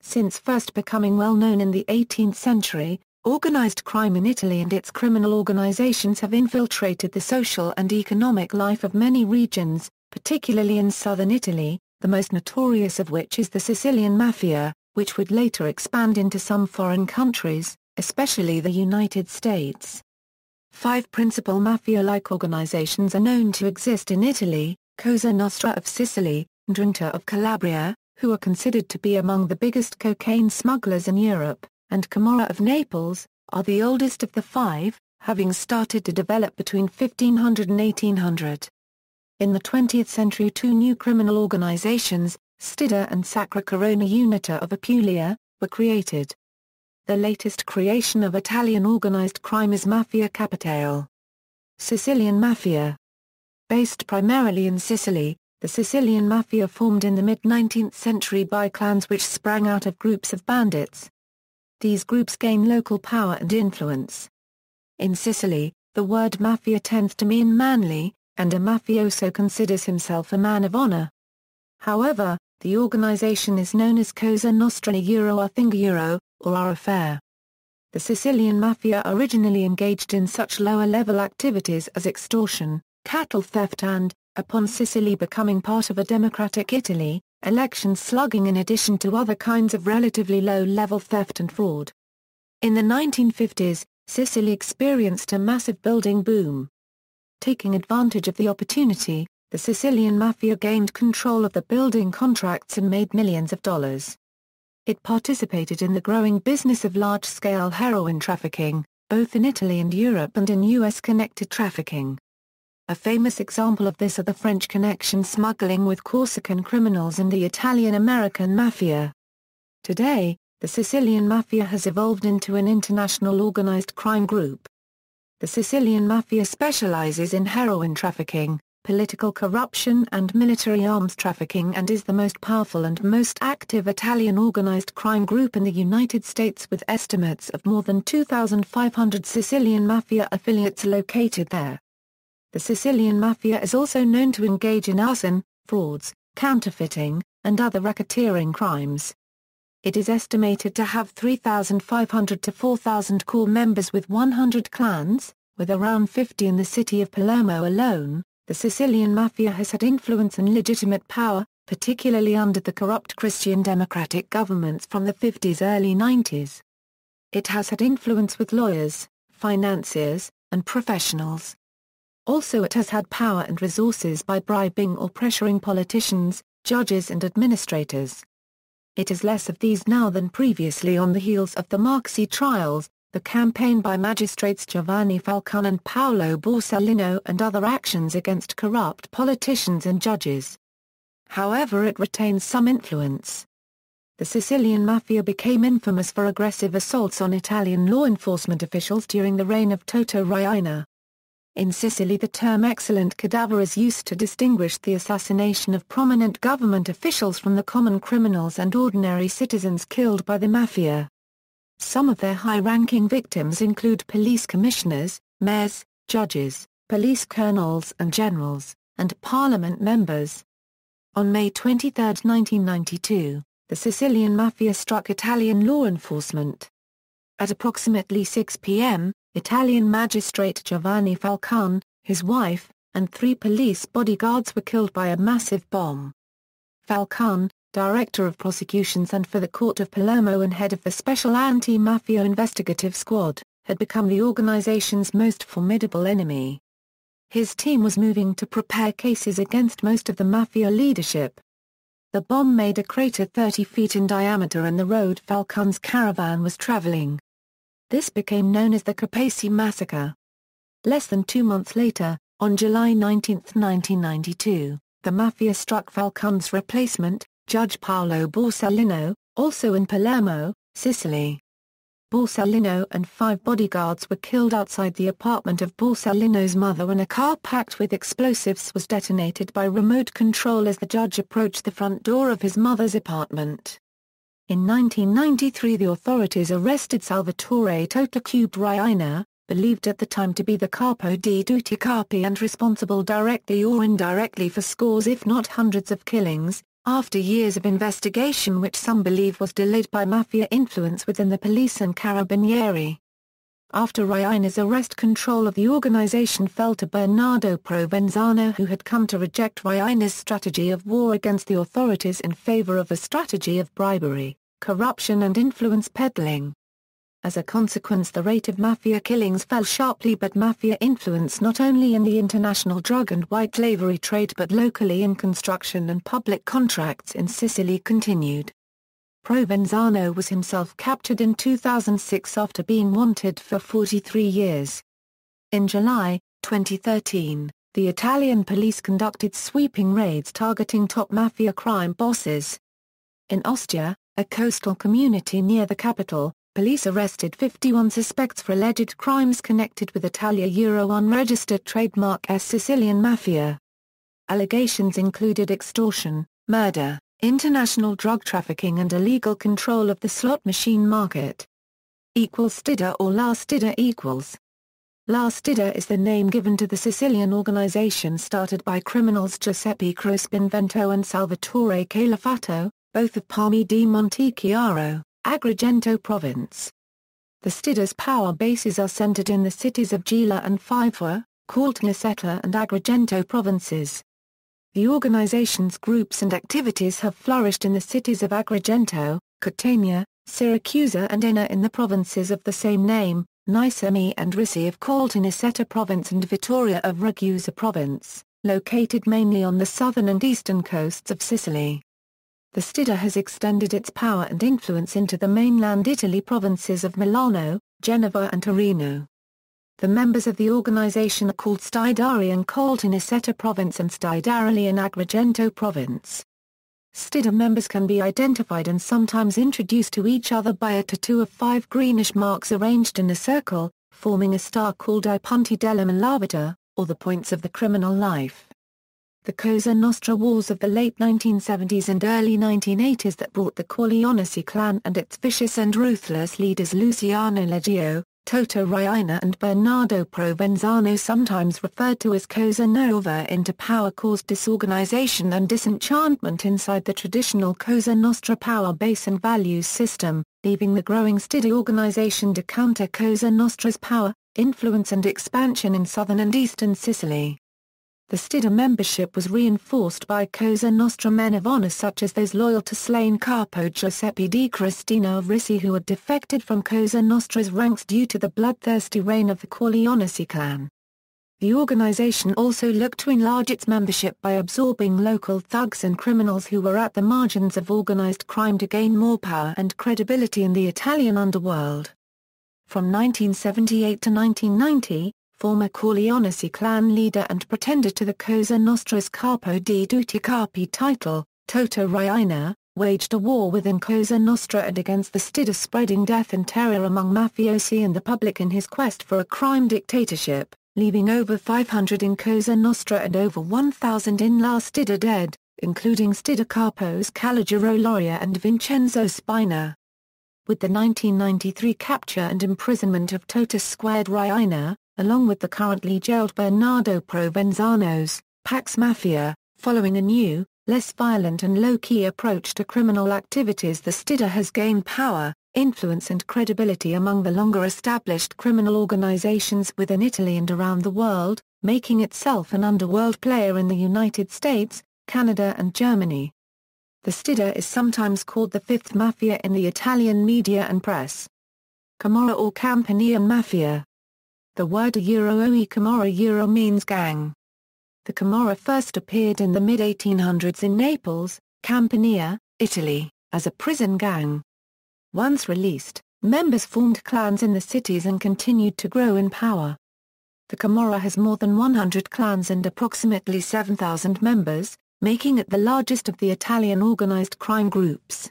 Since first becoming well known in the 18th century, organized crime in Italy and its criminal organizations have infiltrated the social and economic life of many regions, particularly in southern Italy, the most notorious of which is the Sicilian Mafia, which would later expand into some foreign countries, especially the United States. 5 principal mafia-like organizations are known to exist in Italy: Cosa Nostra of Sicily, Ndrangheta of Calabria, who are considered to be among the biggest cocaine smugglers in Europe, and Camorra of Naples, are the oldest of the 5, having started to develop between 1500 and 1800. In the 20th century 2 new criminal organizations, Stidda and Sacra Unita of Apulia, were created. The latest creation of Italian organized crime is Mafia Capitale. Sicilian Mafia. Based primarily in Sicily, the Sicilian Mafia formed in the mid-19th century by clans which sprang out of groups of bandits. These groups gain local power and influence. In Sicily, the word mafia tends to mean manly, and a mafioso considers himself a man of honor. However, the organization is known as Cosa Nostra or our affair. The Sicilian Mafia originally engaged in such lower-level activities as extortion, cattle theft and, upon Sicily becoming part of a democratic Italy, election slugging in addition to other kinds of relatively low-level theft and fraud. In the 1950s, Sicily experienced a massive building boom. Taking advantage of the opportunity, the Sicilian Mafia gained control of the building contracts and made millions of dollars. It participated in the growing business of large-scale heroin trafficking, both in Italy and Europe, and in U.S.-connected trafficking. A famous example of this are the French connection smuggling with Corsican criminals and the Italian-American Mafia. Today, the Sicilian Mafia has evolved into an international organized crime group. The Sicilian Mafia specializes in heroin trafficking, political corruption and military arms trafficking, and is the most powerful and most active Italian organized crime group in the United States, with estimates of more than 2,500 Sicilian Mafia affiliates located there. The Sicilian Mafia is also known to engage in arson, frauds, counterfeiting, and other racketeering crimes. It is estimated to have 3,500 to 4,000 core members with 100 clans, with around 50 in the city of Palermo alone. The Sicilian Mafia has had influence and legitimate power, particularly under the corrupt Christian democratic governments from the 50s early 90s. It has had influence with lawyers, financiers, and professionals. Also, it has had power and resources by bribing or pressuring politicians, judges and administrators. It has less of these now than previously on the heels of the Marxi trials, the campaign by magistrates Giovanni Falcone and Paolo Borsellino, and other actions against corrupt politicians and judges. However, it retains some influence. The Sicilian Mafia became infamous for aggressive assaults on Italian law enforcement officials during the reign of Toto Riina. In Sicily, the term excellent cadaver is used to distinguish the assassination of prominent government officials from the common criminals and ordinary citizens killed by the Mafia. Some of their high-ranking victims include police commissioners, mayors, judges, police colonels and generals, and parliament members. On May 23, 1992, the Sicilian Mafia struck Italian law enforcement. At approximately 6 p.m., Italian magistrate Giovanni Falcone, his wife, and 3 police bodyguards were killed by a massive bomb. Falcone, director of prosecutions and for the court of Palermo and head of the special anti-mafia investigative squad, had become the organization's most formidable enemy. His team was moving to prepare cases against most of the mafia leadership. The bomb made a crater 30 feet in diameter in the road Falcone's caravan was traveling. This became known as the Capaci massacre. Less than 2 months later, on July 19, 1992, the Mafia struck Falcone's replacement, Judge Paolo Borsellino, also in Palermo, Sicily. Borsellino and 5 bodyguards were killed outside the apartment of Borsellino's mother when a car packed with explosives was detonated by remote control as the judge approached the front door of his mother's apartment. In 1993, the authorities arrested Salvatore Toto Riina, believed at the time to be the capo di tutti capi and responsible directly or indirectly for scores if not hundreds of killings, After years of investigation which some believe was delayed by mafia influence within the police and carabinieri. After Raina's arrest, control of the organization fell to Bernardo Provenzano, who had come to reject Raina's strategy of war against the authorities in favor of a strategy of bribery, corruption and influence peddling. As a consequence, the rate of mafia killings fell sharply, but mafia influence not only in the international drug and white slavery trade but locally in construction and public contracts in Sicily continued. Provenzano was himself captured in 2006 after being wanted for 43 years. In July 2013, the Italian police conducted sweeping raids targeting top mafia crime bosses. In Ostia, a coastal community near the capital, police arrested 51 suspects for alleged crimes connected with Italia-Euro-unregistered trademark Sicilian Mafia. Allegations included extortion, murder, international drug trafficking and illegal control of the slot machine market. Stidda or La Stidda equals. La Stidda is the name given to the Sicilian organization started by criminals Giuseppe Crospinvento and Salvatore Calafato, both of Palmi di Montechiaro, Agrigento province. The Stidda's power bases are centered in the cities of Gela and Fife, Caltanissetta and Agrigento provinces. The organization's groups and activities have flourished in the cities of Agrigento, Catania, Syracuse and Enna in the provinces of the same name, Nicemi and Risi of Caltanissetta province and Vittoria of Ragusa province, located mainly on the southern and eastern coasts of Sicily. The Stidda has extended its power and influence into the mainland Italy provinces of Milano, Genova and Torino. The members of the organization are called Stidari in Caltanissetta province and Stidarelli in Agrigento province. Stidda members can be identified and sometimes introduced to each other by a tattoo of 5 greenish marks arranged in a circle, forming a star called I Punti della Malavita, or the points of the criminal life. The Cosa Nostra wars of the late 1970s and early 1980s that brought the Corleonesi clan and its vicious and ruthless leaders Luciano Leggio, Toto Riina and Bernardo Provenzano, sometimes referred to as Cosa Nova, into power caused disorganization and disenchantment inside the traditional Cosa Nostra power base and values system, leaving the growing Stidda organization to counter Cosa Nostra's power, influence and expansion in southern and eastern Sicily. The Stidda membership was reinforced by Cosa Nostra men of honor such as those loyal to slain capo Giuseppe Di Cristina of Risi, who had defected from Cosa Nostra's ranks due to the bloodthirsty reign of the Corleonesi clan. The organization also looked to enlarge its membership by absorbing local thugs and criminals who were at the margins of organized crime to gain more power and credibility in the Italian underworld. From 1978 to 1990, former Corleonesi clan leader and pretender to the Cosa Nostra's Capo di Tutti Capi title, Toto Riina, waged a war within Cosa Nostra and against the Stidda, spreading death and terror among mafiosi and the public in his quest for a crime dictatorship, leaving over 500 in Cosa Nostra and over 1,000 in La Stidda dead, including Stidda capos Calogero Loria and Vincenzo Spina. With the 1993 capture and imprisonment of Toto Squared Riina, along with the currently jailed Bernardo Provenzano's Pax Mafia, following a new, less violent and low-key approach to criminal activities, the Stidda has gained power, influence and credibility among the longer-established criminal organizations within Italy and around the world, making itself an underworld player in the United States, Canada and Germany. The Stidda is sometimes called the fifth mafia in the Italian media and press. Camorra or Campanian Mafia. The word Camorra means gang. The Camorra first appeared in the mid-1800s in Naples, Campania, Italy, as a prison gang. Once released, members formed clans in the cities and continued to grow in power. The Camorra has more than 100 clans and approximately 7,000 members, making it the largest of the Italian organized crime groups.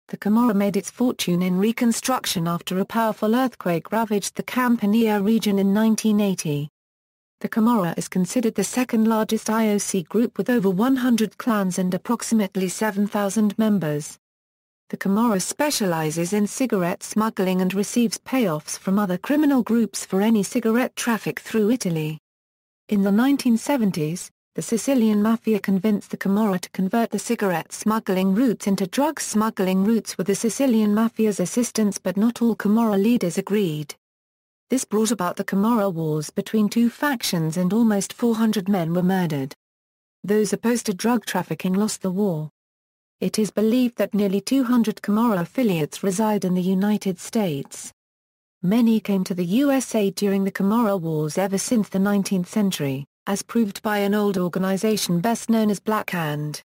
The Camorra made its fortune in reconstruction after a powerful earthquake ravaged the Campania region in 1980. The Camorra is considered the second largest IOC group with over 100 clans and approximately 7,000 members. The Camorra specializes in cigarette smuggling and receives payoffs from other criminal groups for any cigarette traffic through Italy. In the 1970s, the Sicilian Mafia convinced the Camorra to convert the cigarette smuggling routes into drug smuggling routes with the Sicilian Mafia's assistance, but not all Camorra leaders agreed. This brought about the Camorra Wars between two factions and almost 400 men were murdered. Those opposed to drug trafficking lost the war. It is believed that nearly 200 Camorra affiliates reside in the United States. Many came to the USA during the Camorra Wars ever since the 19th century, as proved by an old organization best known as Black Hand.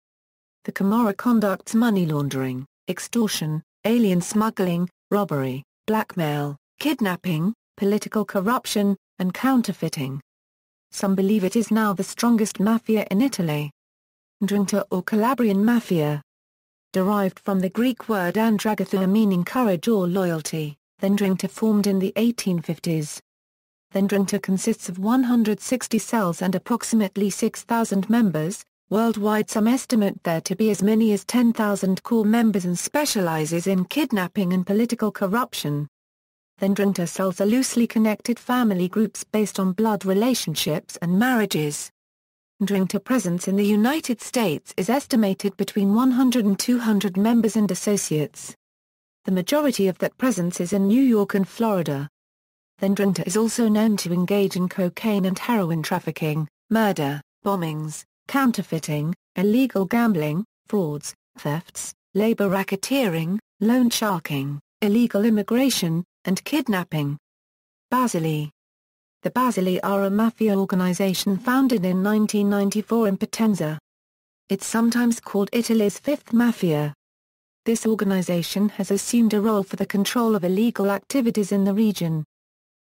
The Camorra conducts money laundering, extortion, alien smuggling, robbery, blackmail, kidnapping, political corruption, and counterfeiting. Some believe it is now the strongest mafia in Italy. Ndrangheta or Calabrian Mafia. Derived from the Greek word Ndrangheta meaning courage or loyalty, the Ndrangheta formed in the 1850s. The Ndrangheta consists of 160 cells and approximately 6,000 members. Worldwide, some estimate there to be as many as 10,000 core members, and specializes in kidnapping and political corruption. The Ndrangheta cells are loosely connected family groups based on blood relationships and marriages. Ndrangheta presence in the United States is estimated between 100 and 200 members and associates. The majority of that presence is in New York and Florida. The Ndrangheta is also known to engage in cocaine and heroin trafficking, murder, bombings, counterfeiting, illegal gambling, frauds, thefts, labor racketeering, loan sharking, illegal immigration, and kidnapping. Basili. The Basili are a mafia organization founded in 1994 in Potenza. It's sometimes called Italy's fifth mafia. This organization has assumed a role for the control of illegal activities in the region.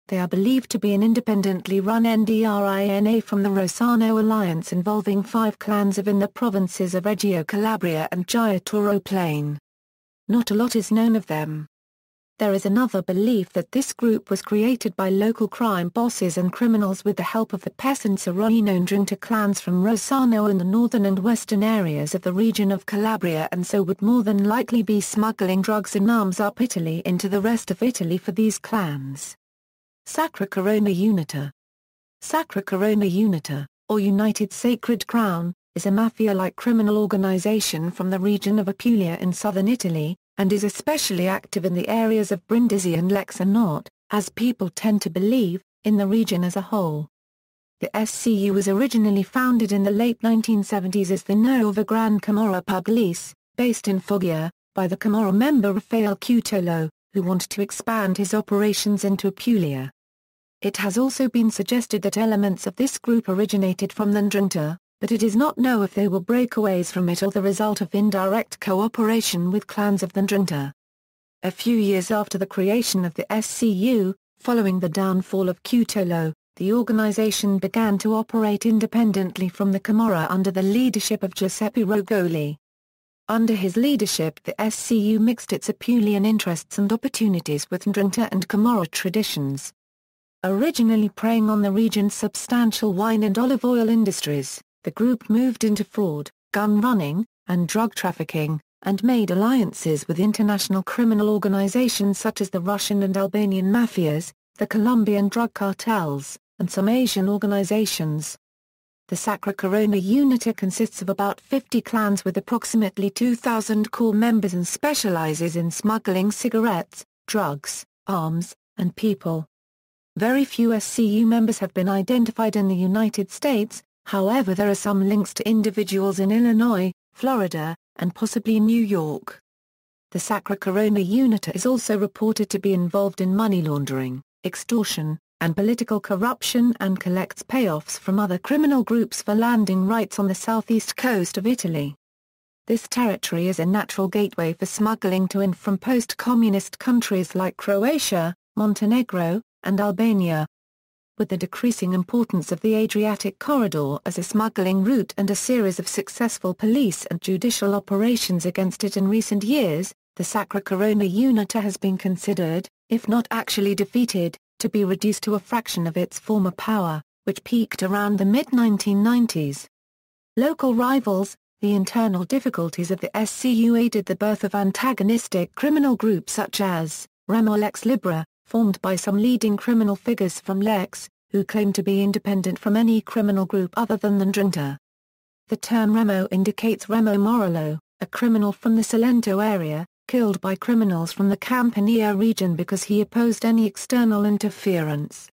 They are believed to be an independently run Ndrangheta from the Rossano alliance involving 5 clans in the provinces of Reggio Calabria and Giaitoro Plain. Not a lot is known of them. There is another belief that this group was created by local crime bosses and criminals with the help of the peasants Arroino Ndrangheta clans from Rossano and the northern and western areas of the region of Calabria, and so would more than likely be smuggling drugs and arms up Italy into the rest of Italy for these clans. Sacra Corona Unita. Sacra Corona Unita, or United Sacred Crown, is a mafia-like criminal organization from the region of Apulia in southern Italy, and is especially active in the areas of Brindisi and Lecce, and not, as people tend to believe, in the region as a whole. The SCU was originally founded in the late 1970s as the Nuova Gran Camorra Pugliese, based in Foggia, by the Camorra member Raffaele Cutolo, who wanted to expand his operations into Apulia. It has also been suggested that elements of this group originated from the Ndrangheta, but it is not known if they were breakaways from it or the result of indirect cooperation with clans of the Ndrangheta. A few years after the creation of the SCU, following the downfall of Cutolo, the organization began to operate independently from the Camorra under the leadership of Giuseppe Rogoli. Under his leadership, the SCU mixed its Apulian interests and opportunities with Ndrangheta and Camorra traditions. Originally preying on the region's substantial wine and olive oil industries, the group moved into fraud, gun running, and drug trafficking, and made alliances with international criminal organizations such as the Russian and Albanian mafias, the Colombian drug cartels, and some Asian organizations. The Sacra Corona Unita consists of about 50 clans with approximately 2,000 core members and specializes in smuggling cigarettes, drugs, arms, and people. Very few SCU members have been identified in the United States, however there are some links to individuals in Illinois, Florida, and possibly New York. The Sacra Corona Unita is also reported to be involved in money laundering, extortion, and political corruption, and collects payoffs from other criminal groups for landing rights on the southeast coast of Italy. This territory is a natural gateway for smuggling to and from post-communist countries like Croatia, Montenegro, and Albania. With the decreasing importance of the Adriatic corridor as a smuggling route and a series of successful police and judicial operations against it in recent years, the Sacra Corona Unita has been considered, if not actually defeated, to be reduced to a fraction of its former power, which peaked around the mid-1990s. Local rivals, the internal difficulties of the SCU aided the birth of antagonistic criminal groups such as Ramo Lex Libera, formed by some leading criminal figures from Lecce, who claim to be independent from any criminal group other than the Ndrangheta. The term Remo indicates Remo Morello, a criminal from the Salento area, killed by criminals from the Campania region because he opposed any external interference.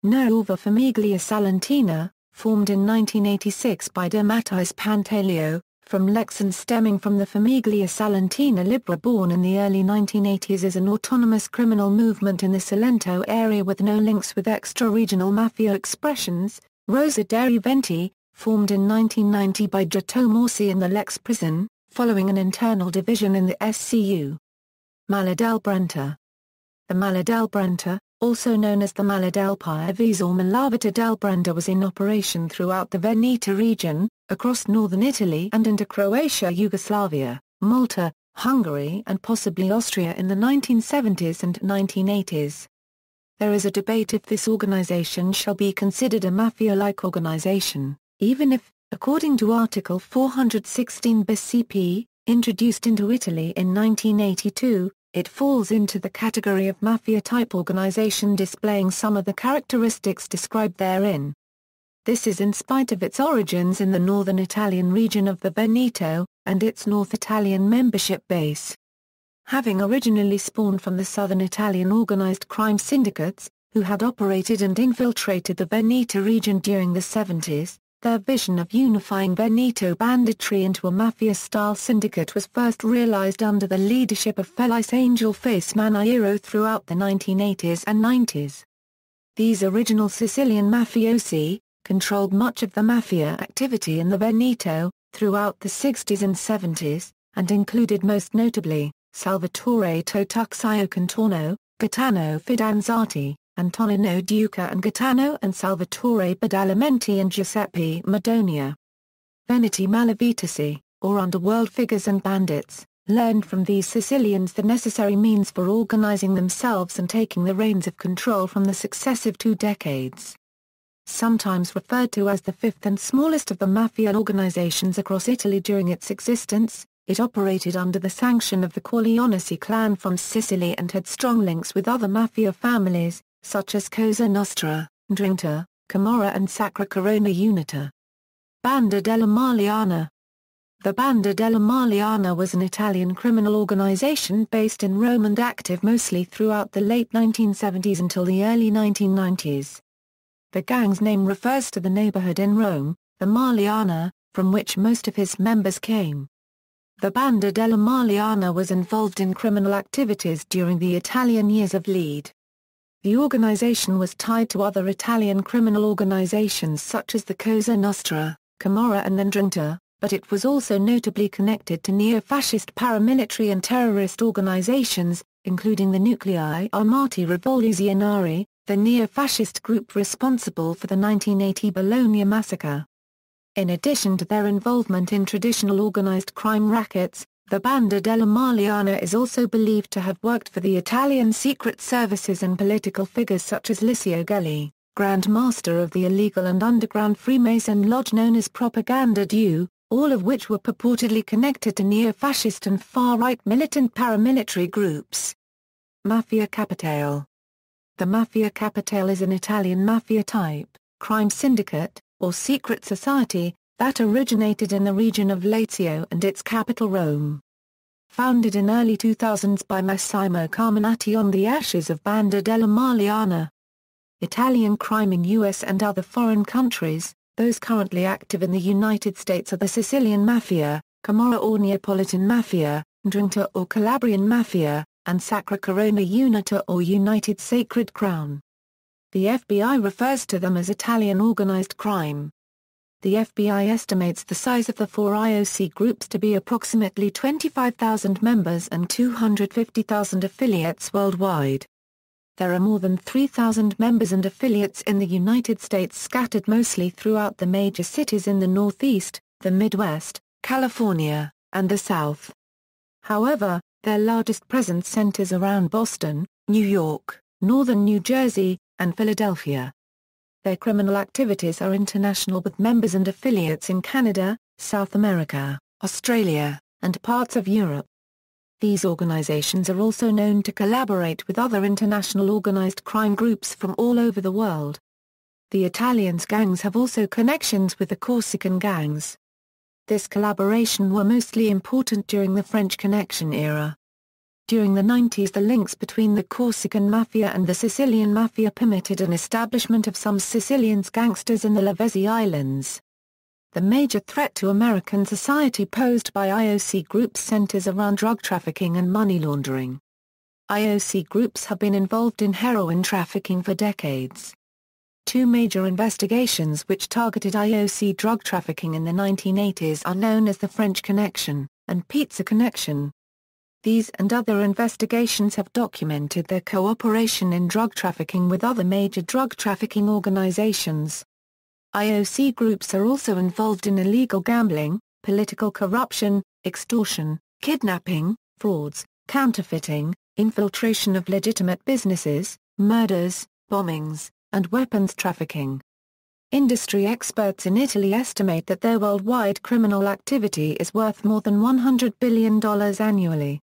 Nuova Famiglia Salentina, formed in 1986 by De Mattis Pantaleo, from Lexan stemming from the Famiglia Salentina Libera born in the early 1980s, is an autonomous criminal movement in the Salento area with no links with extra-regional mafia expressions. Rosa dei Venti, formed in 1990 by Giotto Morsi in the Lex prison, following an internal division in the SCU. Mala del Brenta. The Mala del Brenta, also known as the Mala del Piavis or Malavita del Brenta, was in operation throughout the Veneto region, across northern Italy and into Croatia, Yugoslavia, Malta, Hungary and possibly Austria in the 1970s and 1980s. There is a debate if this organization shall be considered a mafia-like organization, even if, according to Article 416 bis CP, introduced into Italy in 1982, it falls into the category of mafia-type organization displaying some of the characteristics described therein. This is in spite of its origins in the northern Italian region of the Veneto, and its North Italian membership base. Having originally spawned from the southern Italian organized crime syndicates, who had operated and infiltrated the Veneto region during the 70s, their vision of unifying Veneto banditry into a mafia-style syndicate was first realized under the leadership of Felice Angel Face Maniero throughout the 1980s and 90s. These original Sicilian mafiosi controlled much of the mafia activity in the Veneto throughout the 60s and 70s, and included most notably Salvatore Totuxio Contorno, Gaetano Fidanzati, Antonino Duca and Gaetano and Salvatore Badalamenti and Giuseppe Madonia. Veneti Malavitosi, or underworld figures and bandits, learned from these Sicilians the necessary means for organizing themselves and taking the reins of control from the successive 2 decades. Sometimes referred to as the fifth and smallest of the mafia organizations across Italy during its existence, it operated under the sanction of the Corleonesi clan from Sicily and had strong links with other mafia families, such as Cosa Nostra, Ndrangheta, Camorra and Sacra Corona Unita. Banda della Marliana. The Banda della Marliana was an Italian criminal organization based in Rome and active mostly throughout the late 1970s until the early 1990s. The gang's name refers to the neighborhood in Rome, the Marliana, from which most of his members came. The Banda della Marliana was involved in criminal activities during the Italian years of lead. The organization was tied to other Italian criminal organizations such as the Cosa Nostra, Camorra and Ndrangheta, but it was also notably connected to neo-fascist paramilitary and terrorist organizations, including the Nuclei Armati Rivoluzionari, the neo-fascist group responsible for the 1980 Bologna massacre. In addition to their involvement in traditional organized crime rackets, the Banda della Marliana is also believed to have worked for the Italian secret services and political figures such as Licio Gelli, Grand Master of the illegal and underground Freemason lodge known as Propaganda Due, all of which were purportedly connected to neo-fascist and far-right militant paramilitary groups. Mafia Capitale. The Mafia Capitale is an Italian mafia-type, crime syndicate, or secret society, that originated in the region of Lazio and its capital Rome. Founded in early 2000s by Massimo Carminati on the ashes of Banda della Marliana. Italian crime in U.S. and other foreign countries, those currently active in the United States are the Sicilian Mafia, Camorra or Neapolitan Mafia, Ndrangheta or Calabrian Mafia, and Sacra Corona Unita or United Sacred Crown. The FBI refers to them as Italian organized crime. The FBI estimates the size of the 4 IOC groups to be approximately 25,000 members and 250,000 affiliates worldwide. There are more than 3,000 members and affiliates in the United States scattered mostly throughout the major cities in the Northeast, the Midwest, California, and the South. However, their largest presence centers around Boston, New York, northern New Jersey, and Philadelphia. Their criminal activities are international with members and affiliates in Canada, South America, Australia, and parts of Europe. These organizations are also known to collaborate with other international organized crime groups from all over the world. The Italians' gangs have also connections with the Corsican gangs. this collaboration were mostly important during the French Connection era. During the 90s, the links between the Corsican Mafia and the Sicilian Mafia permitted an establishment of some Sicilian gangsters in the Lavezzi Islands. The major threat to American society posed by IOC groups centers around drug trafficking and money laundering. IOC groups have been involved in heroin trafficking for decades. Two major investigations which targeted IOC drug trafficking in the 1980s are known as the French Connection and Pizza Connection. These and other investigations have documented their cooperation in drug trafficking with other major drug trafficking organizations. IOC groups are also involved in illegal gambling, political corruption, extortion, kidnapping, frauds, counterfeiting, infiltration of legitimate businesses, murders, bombings, and weapons trafficking. Industry experts in Italy estimate that their worldwide criminal activity is worth more than $100 billion annually.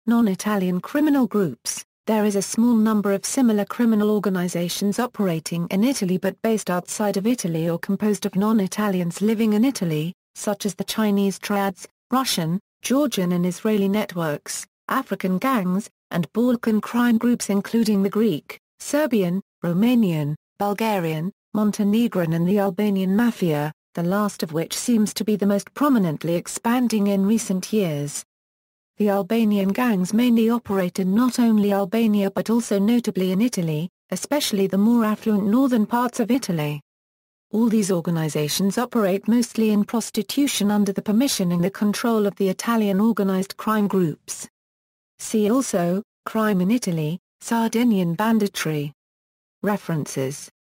Non-Italian criminal groups. There is a small number of similar criminal organizations operating in Italy but based outside of Italy or composed of non-Italians living in Italy, such as the Chinese triads, Russian, Georgian and Israeli networks, African gangs, and Balkan crime groups including the Greek, Serbian, Romanian, Bulgarian, Montenegrin and the Albanian Mafia, the last of which seems to be the most prominently expanding in recent years. The Albanian gangs mainly operate in not only Albania but also notably in Italy, especially the more affluent northern parts of Italy. All these organizations operate mostly in prostitution under the permission and the control of the Italian organized crime groups. See also, Crime in Italy, Sardinian banditry. References